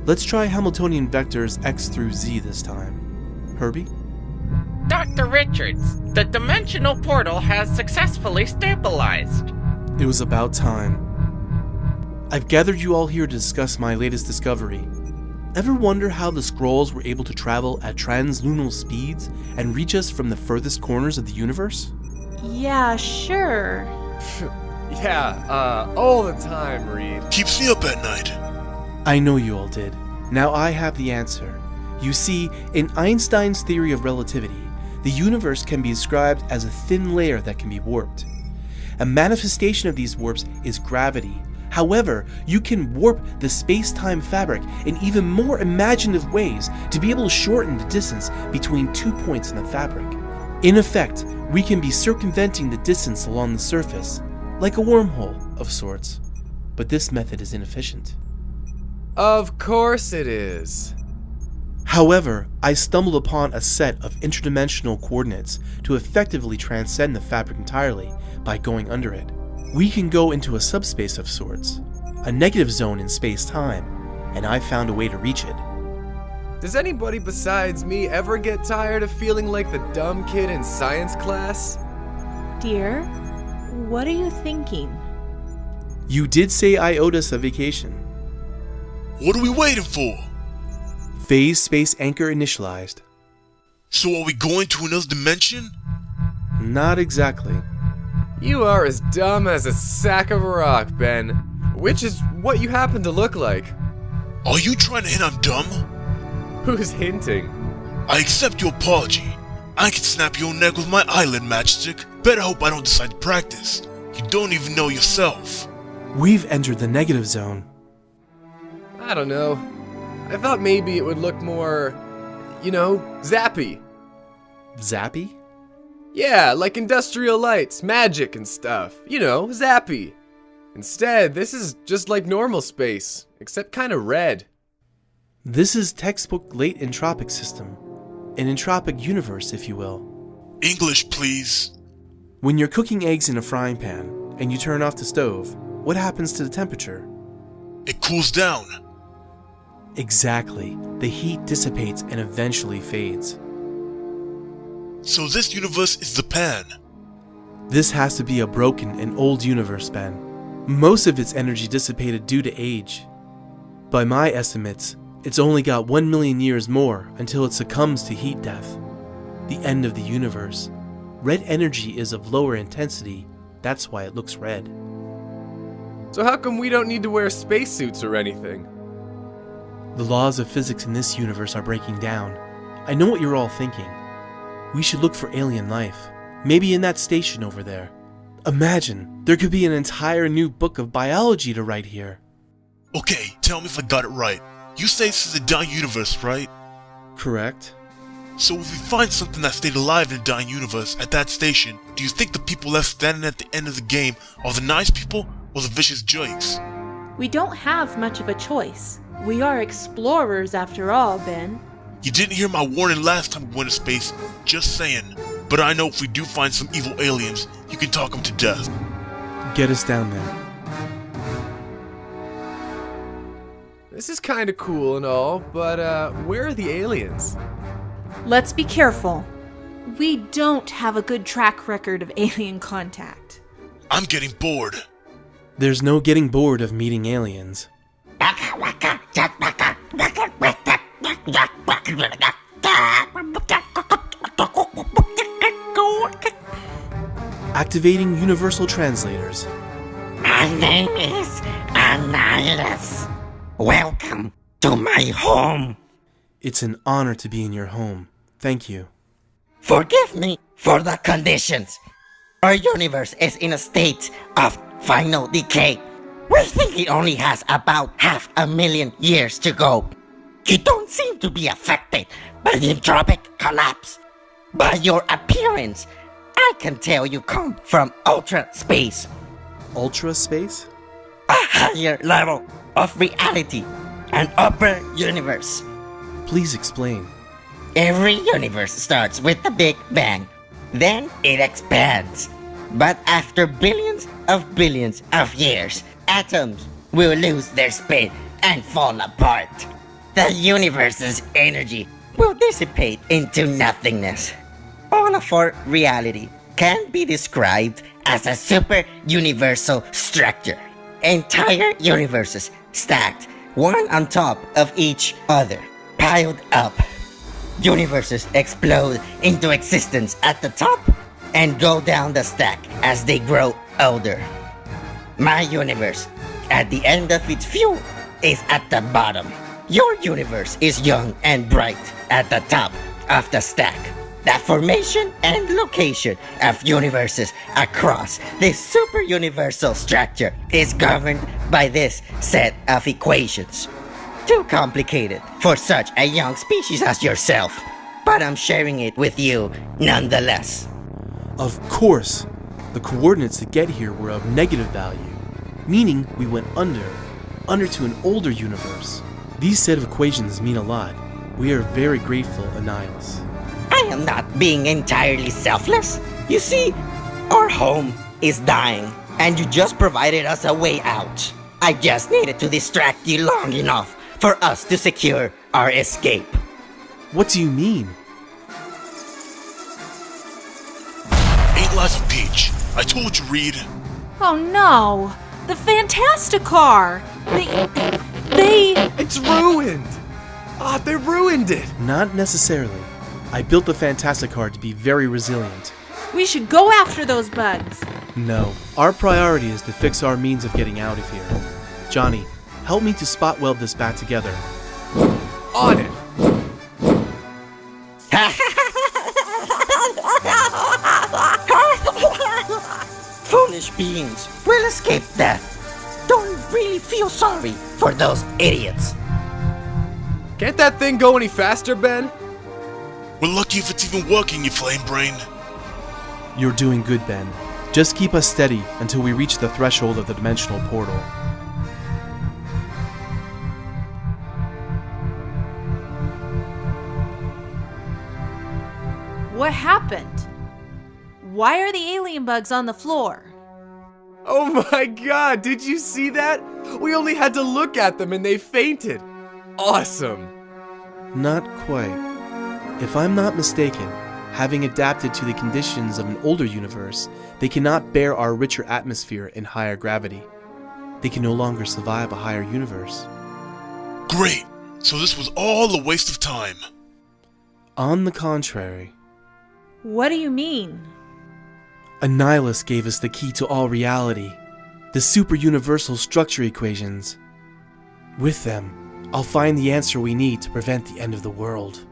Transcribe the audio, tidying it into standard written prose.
Let's try Hamiltonian vectors x through z this time. Herbie? Dr. Richards, the dimensional portal has successfully stabilized. It was about time. I've gathered you all here to discuss my latest discovery. Ever wonder how the Skrulls were able to travel at translunar speeds and reach us from the furthest corners of the universe? Yeah, sure. Yeah, all the time, Reed. Keeps me up at night. I know you all did. Now I have the answer. You see, in Einstein's theory of relativity, the universe can be described as a thin layer that can be warped. A manifestation of these warps is gravity. However, you can warp the space-time fabric in even more imaginative ways to be able to shorten the distance between 2 points in the fabric. In effect, we can be circumventing the distance along the surface, like a wormhole of sorts. But this method is inefficient. Of course it is. However, I stumbled upon a set of interdimensional coordinates to effectively transcend the fabric entirely by going under it. We can go into a subspace of sorts, a negative zone in space-time, and I found a way to reach it. Does anybody besides me ever get tired of feeling like the dumb kid in science class? Dear, what are you thinking? You did say I owed us a vacation. What are we waiting for? Phase space anchor initialized. So are we going to another dimension? Not exactly. You are as dumb as a sack of rock, Ben. Which is what you happen to look like. Are you trying to hint I'm dumb? Who's hinting? I accept your apology. I can snap your neck with my eyelid matchstick. Better hope I don't decide to practice. You don't even know yourself. We've entered the negative zone. I don't know. I thought maybe it would look more, zappy. Zappy? Yeah, like industrial lights, magic and stuff. Zappy. Instead, this is just like normal space, except kinda red. This is textbook late entropic system. An entropic universe, if you will. English, please. When you're cooking eggs in a frying pan and you turn off the stove, what happens to the temperature? It cools down. Exactly. The heat dissipates and eventually fades. So this universe is the pan. This has to be a broken and old universe, Ben. Most of its energy dissipated due to age. By my estimates, it's only got 1 million years more until it succumbs to heat death. The end of the universe. Red energy is of lower intensity, that's why it looks red. So how come we don't need to wear spacesuits or anything? The laws of physics in this universe are breaking down. I know what you're all thinking. We should look for alien life. Maybe in that station over there. Imagine, there could be an entire new book of biology to write here. Okay, tell me if I got it right. You say this is a dying universe, right? Correct. So if we find something that stayed alive in a dying universe at that station, do you think the people left standing at the end of the game are the nice people or the vicious jerks? We don't have much of a choice. We are explorers after all, Ben. You didn't hear my warning last time we went to space, just saying. But I know if we do find some evil aliens, you can talk them to death. Get us down there. This is kinda cool and all, but where are the aliens? Let's be careful. We don't have a good track record of alien contact. I'm getting bored. There's no getting bored of meeting aliens. Activating universal translators. My name is Annihilus. Welcome to my home. It's an honor to be in your home. Thank you. Forgive me for the conditions. Our universe is in a state of final decay. We think it only has about 500,000 years to go. You don't seem to be affected by the entropic collapse. By your appearance, I can tell you come from ultra space. Ultra space? A higher level of reality, an upper universe. Please explain. Every universe starts with the Big Bang, then it expands. But after billions of years, atoms will lose their spin and fall apart. the universe's energy will dissipate into nothingness. All of our reality can be described as a super universal structure. Entire universes stacked one on top of each other, piled up. Universes explode into existence at the top and go down the stack as they grow older. My universe, at the end of its fuel, is at the bottom. Your universe is young and bright at the top of the stack. The formation and location of universes across this super universal structure is governed by this set of equations. Too complicated for such a young species as yourself, but I'm sharing it with you nonetheless. Of course, the coordinates to get here were of negative value, meaning we went under to an older universe. These set of equations mean a lot. We are very grateful, Annihilus. I am not being entirely selfless. You see, our home is dying, and you just provided us a way out. I just needed to distract you long enough for us to secure our escape. What do you mean? Ain't Life a Peach? I told you, Reed. Oh no! The Fantasticar! They... It's ruined! Ah, they ruined it! Not necessarily. I built the Fantasticar to be very resilient. We should go after those bugs. No, our priority is to fix our means of getting out of here. Johnny, help me to spot weld this back together. On it! Foolish beings will escape death. Don't really feel sorry for those idiots. Can't that thing go any faster, Ben? We're lucky if it's even working, you flame brain. You're doing good, Ben. Just keep us steady until we reach the threshold of the dimensional portal. What happened? Why are the alien bugs on the floor? Oh my god, did you see that? We only had to look at them and they fainted. Awesome. Not quite. If I'm not mistaken, having adapted to the conditions of an older universe, they cannot bear our richer atmosphere and higher gravity. They can no longer survive a higher universe. Great. So this was all a waste of time. On the contrary, What do you mean? Annihilus gave us the key to all reality, the super universal structure equations. With them, I'll find the answer we need to prevent the end of the world.